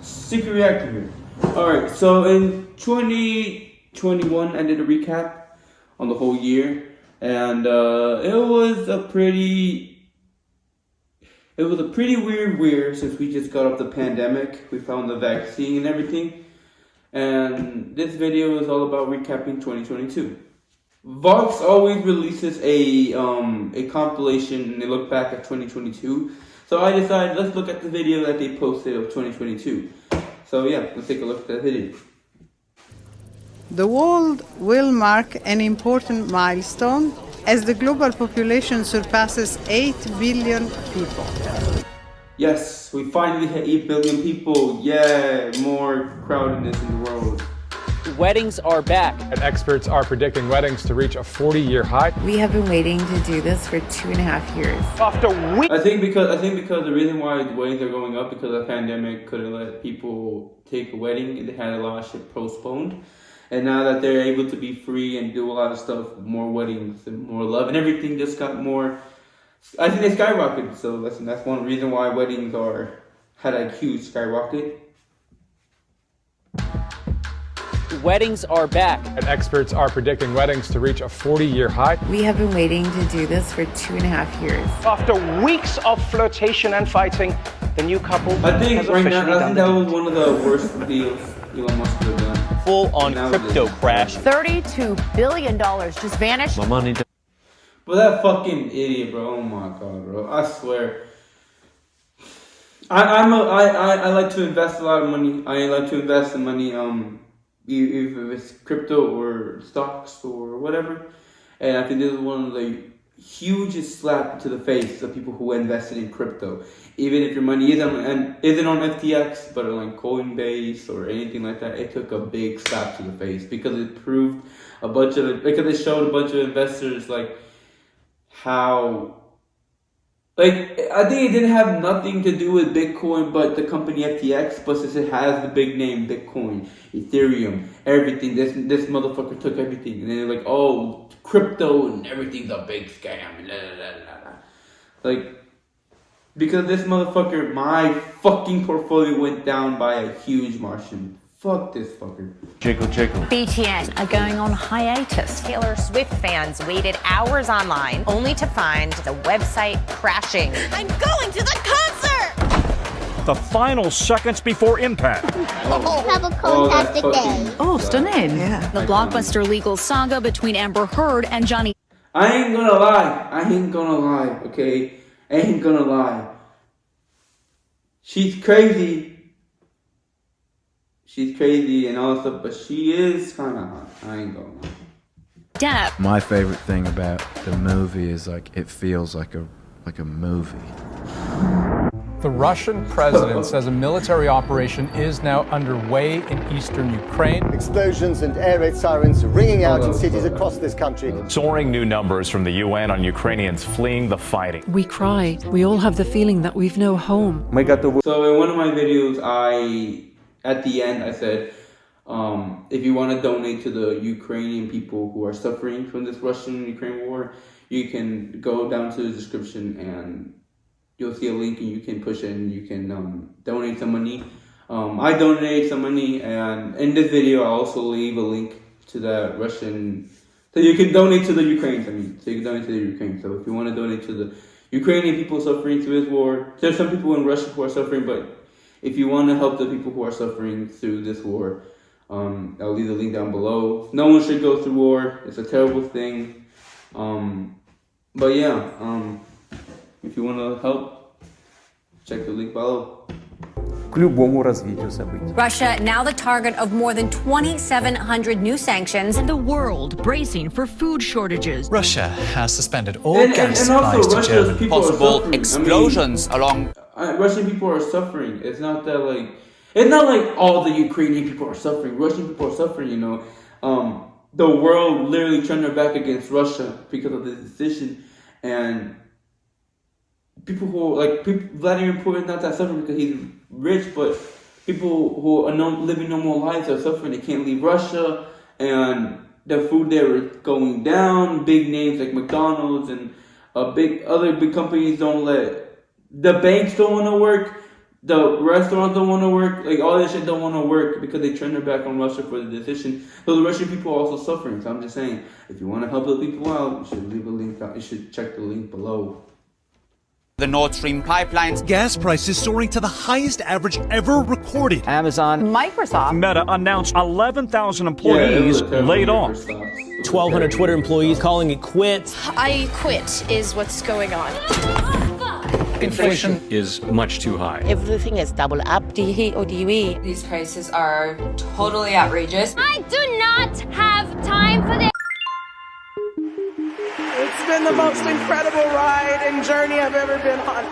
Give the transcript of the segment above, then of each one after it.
Secret reactor here. Alright, so in 2021, I did a recap on the whole year, and it was a pretty weird year since we just got off the pandemic. We found the vaccine and everything, and this video is all about recapping 2022. Vox always releases a compilation and they look back at 2022. So I decided let's look at the video that they posted of 2022. So yeah, let's take a look at that video. The world will mark an important milestone as the global population surpasses 8 billion people. Yes, we finally hit 8 billion people. Yeah, more crowdedness in the world. Weddings are back. And experts are predicting weddings to reach a 40-year high. We have been waiting to do this for 2.5 years. After weeks. I think because the reason why the weddings are going up because the pandemic couldn't let people take a wedding and they had a lot of shit postponed. And now that they're able to be free and do a lot of stuff, more weddings and more love and everything just got more. I think they skyrocketed. So that's one reason why weddings had a huge skyrocket. Weddings are back. And experts are predicting weddings to reach a 40-year high. We have been waiting to do this for 2.5 years. After weeks of flirtation and fighting, the new couple I think has right officially now, I done think that was one of the worst deals Elon Musk could have done. full-on crypto crash. $32 billion just vanished. My money. But that fucking idiot, bro. Oh my god, bro. I swear. I like to invest a lot of money. I like to invest in money. If it's crypto or stocks or whatever. And I think this is one of the hugest slap to the face of people who invested in crypto. Even if your money isn't on FTX, but on like Coinbase or anything like that, it took a big slap to the face because it proved because it showed a bunch of investors like how. Like, I think it didn't have nothing to do with Bitcoin, but the company FTX, but since it has the big name, Bitcoin, Ethereum, everything, this motherfucker took everything. And they're like, oh, crypto and everything's a big scam. Blah, blah, blah, blah. Like, because this motherfucker, my fucking portfolio went down by a huge margin. Fuck this fucker. Chico. BTS are going on hiatus. Taylor Swift fans waited hours online only to find the website crashing. I'm going to the concert! The final seconds before impact. Have a fantastic day. Oh, stunning. Yeah. The blockbuster legal saga between Amber Heard and Johnny. I ain't gonna lie, okay? I ain't gonna lie. She's crazy. She's crazy and all that stuff, but she is kind of hot. I ain't gonna lie. Depp. My favorite thing about the movie is like it feels like a movie. The Russian president says a military operation is now underway in eastern Ukraine. Explosions and air raid sirens ringing out in cities across this country. Soaring new numbers from the UN on Ukrainians fleeing the fighting. We cry. We all have the feeling that we've no home. So in one of my videos, at the end, I said, if you want to donate to the Ukrainian people who are suffering from this Russian-Ukraine war, you can go down to the description and you'll see a link and you can push it and you can donate some money. I donated some money, and in this video, I also leave a link to that Russian. So you can donate to the Ukrainians, So you can donate to the Ukraine. So if you want to donate to the Ukrainian people suffering through this war, there's some people in Russia who are suffering, but if you want to help the people who are suffering through this war, I'll leave the link down below. No one should go through war. It's a terrible thing. But yeah, if you want to help, check the link below. Russia now the target of more than 2,700 new sanctions. And the world bracing for food shortages. Russia has suspended all gas supplies to Germany. Possible explosions along. Russian people are suffering. It's not like all the Ukrainian people are suffering. Russian people are suffering, the world literally turned their back against Russia because of this decision. And people Vladimir Putin is not that suffering because he's rich, but people who are living normal lives are suffering. They can't leave Russia, and the food there is going down. Big names like McDonald's and other big companies don't let. The banks don't want to work. The restaurants don't want to work. Like, all this shit don't want to work because they turned their back on Russia for the decision. So the Russian people are also suffering. So I'm just saying, if you want to help the people out, you should leave a link out. You should check the link below. The Nord Stream pipelines. Gas prices soaring to the highest average ever recorded. Amazon. Microsoft. Meta announced 11,000 employees laid off. 1,200 Twitter employees calling it quits. I quit is what's going on. Inflation is much too high. Everything is double up. These prices are totally outrageous. I do not have time for this. It's been the most incredible ride and journey I've ever been on.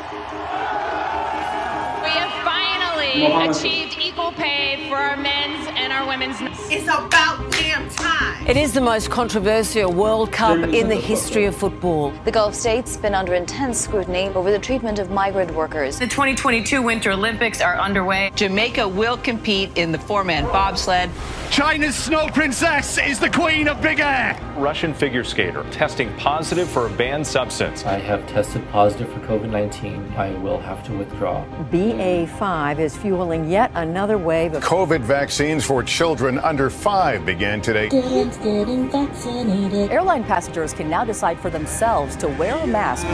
We have finally achieved equal pay for our men's and our women's. It's about damn time. It is the most controversial World Cup in the history of football. The Gulf states been under intense scrutiny over the treatment of migrant workers. The 2022 Winter Olympics are underway. Jamaica will compete in the four-man bobsled. China's snow princess is the queen of big air. Russian figure skater testing positive for a banned substance. I have tested positive for COVID-19. I will have to withdraw. BA5 is fueling yet another wave of COVID vaccines for children under 5 began today. Getting vaccinated. Airline passengers can now decide for themselves to wear a mask.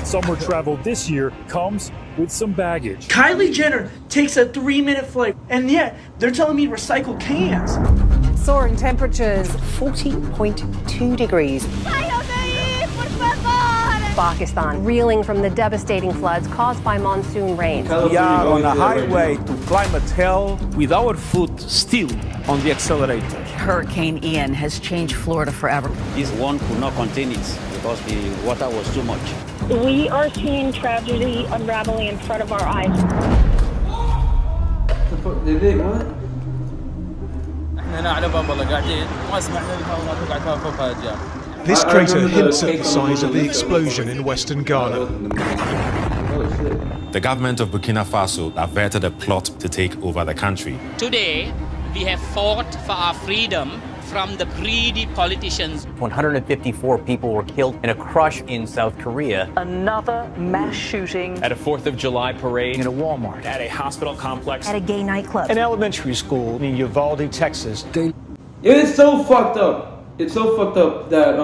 Summer travel this year comes with some baggage. Kylie Jenner takes a 3-minute flight, and yet they're telling me recycle cans. Soaring temperatures, 40.2 degrees. Pakistan, reeling from the devastating floods caused by monsoon rains. We are on a highway to climate hell with our foot still on the accelerator. Hurricane Ian has changed Florida forever. This one could not contain it because the water was too much. We are seeing tragedy unraveling in front of our eyes. Did they what? This crater hints at the size of the explosion in western Ghana. The government of Burkina Faso averted a plot to take over the country. Today, we have fought for our freedom from the greedy politicians. 154 people were killed in a crush in South Korea. Another mass shooting. At a 4th of July parade. In a Walmart. At a hospital complex. At a gay nightclub. An elementary school in Uvalde, Texas. It is so fucked up. It's so fucked up that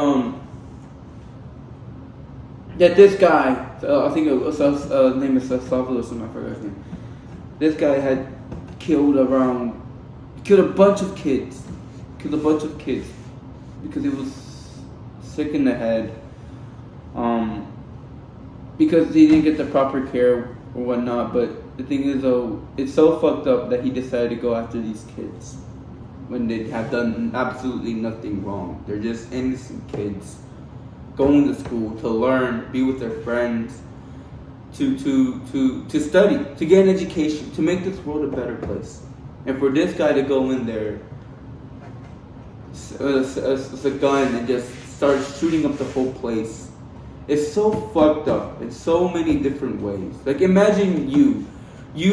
that this guy, I think his name is Salvador, I forgot his name. This guy had killed a bunch of kids. Because he was sick in the head. Because he didn't get the proper care or whatnot. But the thing is, though, it's so fucked up that he decided to go after these kids when they have done absolutely nothing wrong. They're just innocent kids going to school to learn, be with their friends, to study, to get an education, to make this world a better place. And for this guy to go in there as a gun and just start shooting up the whole place, it's so fucked up in so many different ways. Like, imagine you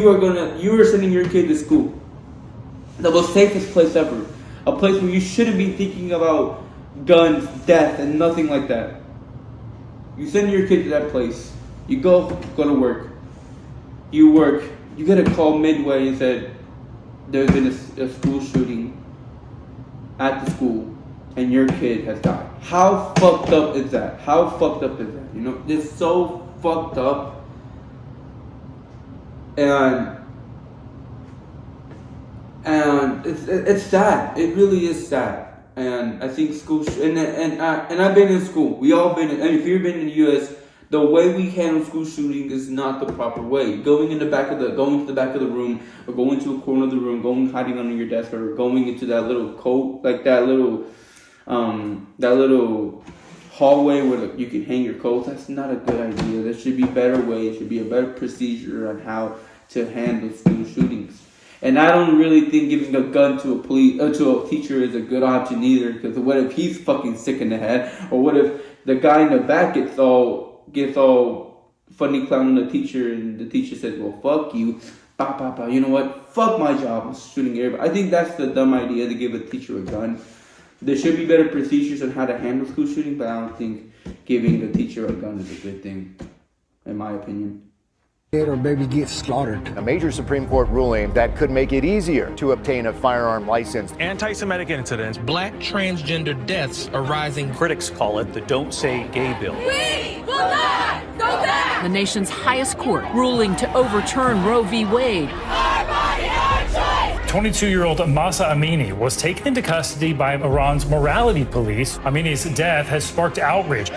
are sending your kid to school, the most safest place ever, a place where you shouldn't be thinking about guns, death, and nothing like that. You send your kid to that place, you go to work, you work, you get a call midway and said there's been a school shooting at the school and your kid has died. How fucked up is that? You know, it's so fucked up. And it's sad. It really is sad. And I think school and I've been in school. We all been in, and if you've been in the U.S., the way we handle school shooting is not the proper way. Going to the back of the room, or going to a corner of the room, hiding under your desk, or going into that little coat, like that little hallway where you can hang your coats. That's not a good idea. There should be better ways. There should be a better procedure on how to handle school shootings. And I don't really think giving a gun to a teacher is a good option either. Because what if he's fucking sick in the head, or what if the guy in the back gets all funny clowning the teacher, and the teacher says, "Well, fuck you, bah, bah, bah. You know what? Fuck my job. I'm shooting everybody." I think that's the dumb idea to give a teacher a gun. There should be better procedures on how to handle school shooting, but I don't think giving the teacher a gun is a good thing, in my opinion. or baby gets slaughtered. A major Supreme Court ruling that could make it easier to obtain a firearm license. Anti-Semitic incidents, black transgender deaths are rising. Critics call it the Don't Say Gay bill. We will not go back! The nation's highest court ruling to overturn Roe v. Wade. Our body, our choice! 22-year-old Mahsa Amini was taken into custody by Iran's morality police. Amini's death has sparked outrage.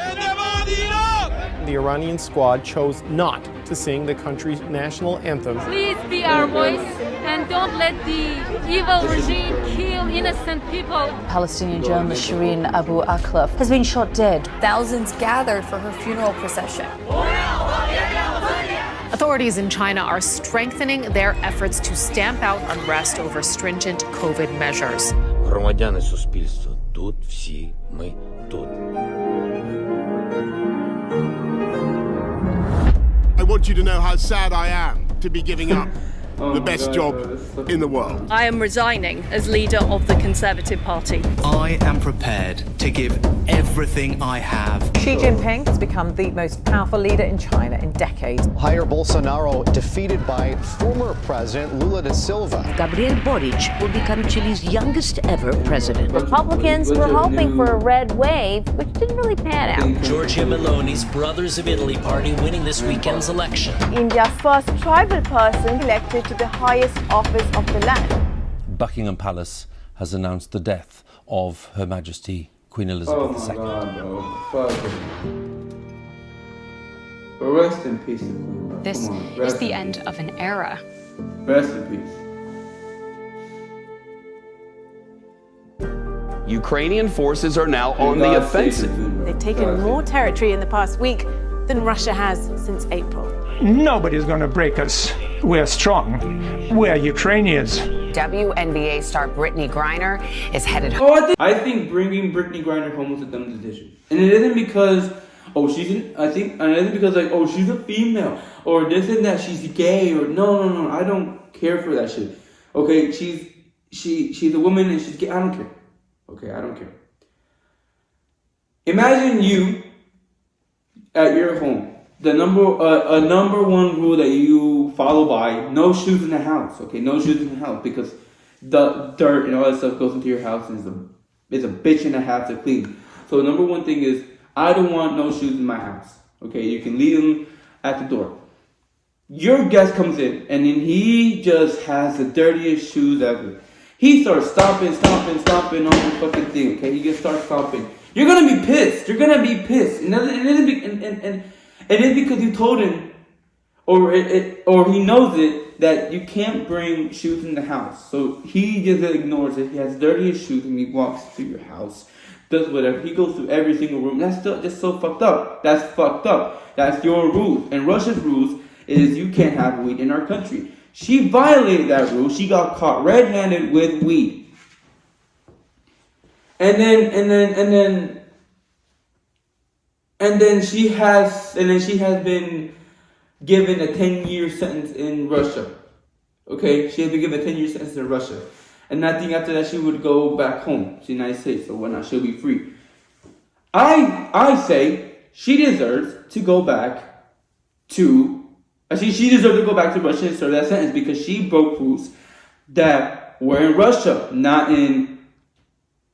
The Iranian squad chose not to sing the country's national anthem. Please be our voice and don't let the evil regime kill innocent people. Palestinian journalist Shireen Abu Akleh has been shot dead. Thousands gathered for her funeral procession. Authorities in China are strengthening their efforts to stamp out unrest over stringent COVID measures. Громадяни суспільства, тут всі ми тут. I want you to know how sad I am to be giving up the best job in the world. I am resigning as leader of the Conservative Party. I am prepared to give everything I have. Xi Jinping has become the most powerful leader in China in decades. Jair Bolsonaro defeated by former President Lula da Silva. Gabriel Boric will become Chile's youngest ever president. Republicans were hoping for a red wave, which didn't really pan out. Giorgia Meloni's Brothers of Italy party winning this weekend's election. India's first tribal person elected to the highest office of the land. Buckingham Palace has announced the death of Her Majesty Queen Elizabeth II. Oh my God, bro. Fuck it. But rest in peace, Queen, bro. This is the end of an era. Rest in peace. Ukrainian forces are now on the offensive. They've taken more territory in the past week than Russia has since April. Nobody's gonna break us. We're strong. We're Ukrainians. WNBA star Brittany Griner is headed home. I think bringing Brittany Griner home was a dumb decision. And it isn't because, she's a female, or this and that, she's gay, or no, I don't care for that shit. Okay, she's a woman and she's gay, I don't care. Okay, I don't care. Imagine you at your home. The number one rule that you follow by: no shoes in the house. Okay, no shoes in the house, because the dirt and all that stuff goes into your house and it's a bitch and a half to clean. So number one thing is, I don't want no shoes in my house. Okay, you can leave them at the door. Your guest comes in and then he just has the dirtiest shoes ever. He starts stomping on the fucking thing. Okay, he just starts stomping. You're gonna be pissed. You're gonna be pissed. It is because you told him, or he knows it, that you can't bring shoes in the house. So he just ignores it. He has dirtiest shoes and he walks through your house, does whatever. He goes through every single room. That's just so fucked up. That's fucked up. That's your rules. And Russia's rules is you can't have weed in our country. She violated that rule. She got caught red-handed with weed. And then she has been given a 10-year sentence in Russia. Okay, she has been given a 10-year sentence in Russia, and I think after that she would go back home to the United States. So why not? She'll be free. I say she deserves to go back to. Actually, she deserves to go back to Russia and serve that sentence because she broke rules that were in Russia, not in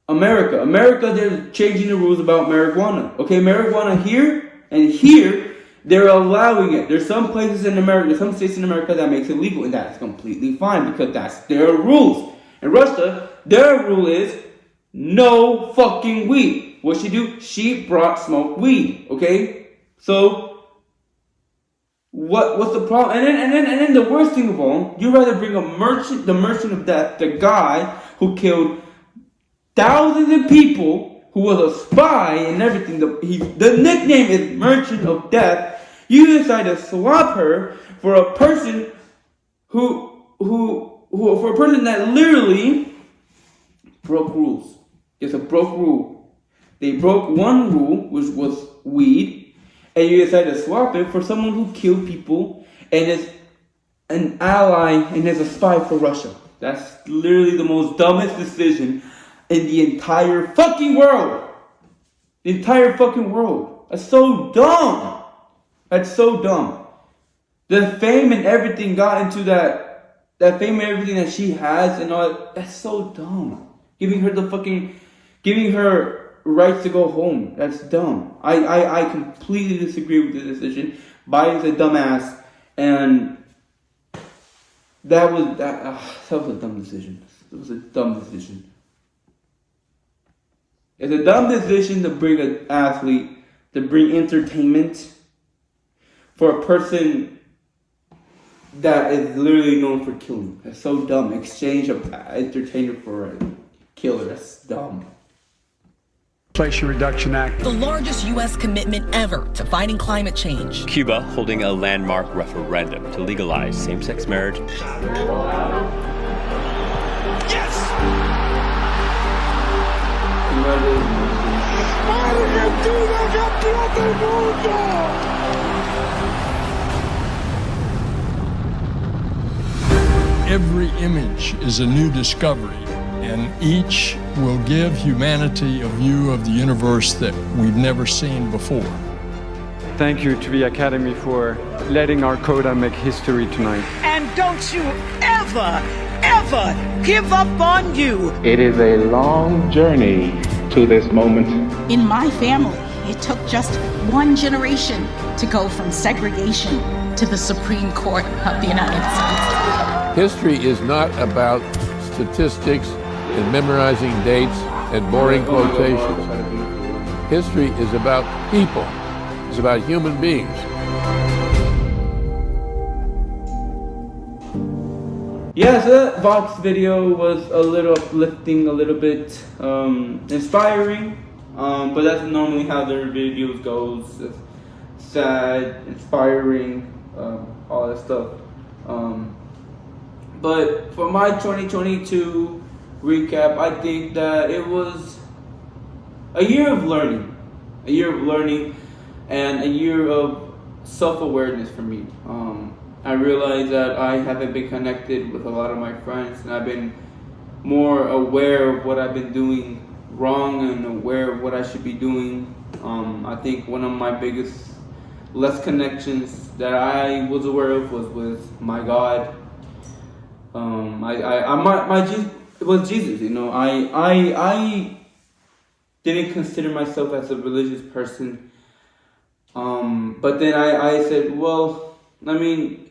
America. America, they're changing the rules about marijuana. Okay, marijuana here and here, they're allowing it. There's some places in America, there's some states in America that makes it legal, and that's completely fine because that's their rules. In Russia, their rule is no fucking weed. What she do? She brought smoked weed. Okay, so what's the problem? And then the worst thing of all, you rather bring the merchant of death, the guy who killed thousands of people, who was a spy and everything. The nickname is Merchant of Death. You decide to swap her for a person for a person that literally broke rules. It's a broke rule. They broke one rule, which was weed, and you decide to swap it for someone who killed people and is an ally and is a spy for Russia. That's literally the most dumbest decision in the entire fucking world. The entire fucking world. That's so dumb. That's so dumb. the fame and everything got into that fame and everything that she has and all. That's so dumb. Giving her rights to go home. That's dumb. I completely disagree with the decision. Biden's a dumbass, and that was a dumb decision. It was a dumb decision. It's a dumb decision to bring an athlete, to bring entertainment for a person that is literally known for killing. That's so dumb. Exchange of entertainer for a killer. That's dumb. Inflation Reduction Act. The largest U.S. commitment ever to fighting climate change. Cuba holding a landmark referendum to legalize same-sex marriage. Yes! Every image is a new discovery, and each will give humanity a view of the universe that we've never seen before. Thank you to the Academy for letting our coda make history tonight. And don't you ever give up on you. It is a long journey to this moment. In my family, it took just one generation to go from segregation to the Supreme Court of the United States. History is not about statistics and memorizing dates and boring quotations. History is about people. It's about human beings. Yeah, so that Vox video was a little uplifting, a little bit inspiring, but that's normally how their videos goes. It's sad, inspiring, all that stuff. But for my 2022 recap, I think that it was a year of learning, and a year of self-awareness for me. I realized that I haven't been connected with a lot of my friends, and I've been more aware of what I've been doing wrong and aware of what I should be doing. I think one of my biggest less connections that I was aware of was with my God. It was Jesus, you know. I didn't consider myself as a religious person, but then I said, well, I mean,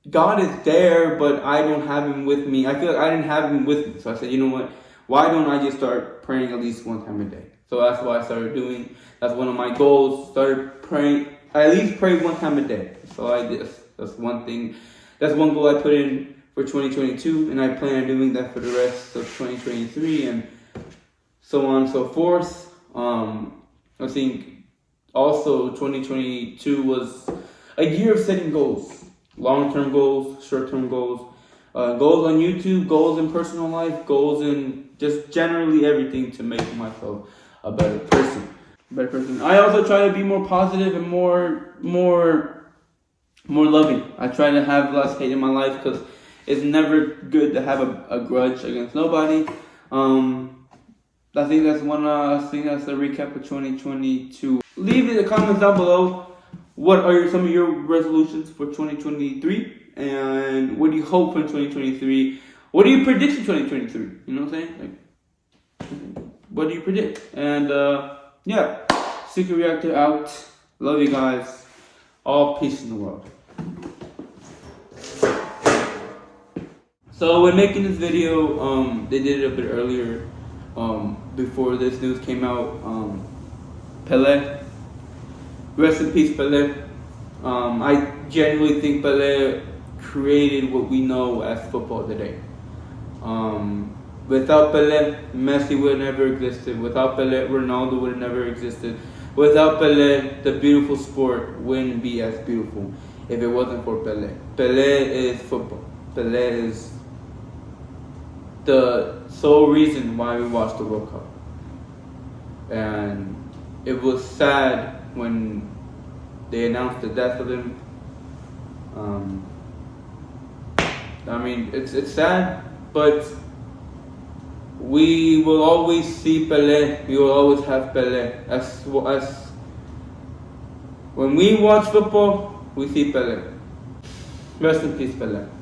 God is there, but I don't have him with me. I feel like I didn't have him with me, so I said, you know what? Why don't I just start praying at least one time a day? So that's what I started doing. That's one of my goals. Started praying. I at least pray one time a day. So I did. That's one thing. That's one goal I put in for 2022, and I plan on doing that for the rest of 2023, and so on and so forth. I think also 2022 was a year of setting goals, long-term goals, short-term goals, goals on YouTube, goals in personal life, goals in just generally everything to make myself a better person. I also try to be more positive and more loving. I try to have less hate in my life because it's never good to have a grudge against nobody. I think that's the recap of 2022. Leave in the comments down below what are some of your resolutions for 2023, and what do you hope for 2023? What do you predict in 2023? You know what I'm saying? Like, what do you predict? And yeah, Secret Reactor out. Love you guys. All peace in the world. So when making this video, they did it a bit earlier, before this news came out. Pelé, rest in peace, Pelé. I genuinely think Pelé created what we know as football today. Without Pelé, Messi would have never existed. Without Pelé, Ronaldo would have never existed. Without Pelé, the beautiful sport wouldn't be as beautiful if it wasn't for Pelé. Pelé is football. Pelé is the sole reason why we watched the World Cup. And it was sad when they announced the death of him. I mean, it's sad, but we will always see Pelé. We will always have Pelé. As when we watch football, we see Pelé. Rest in peace, Bella.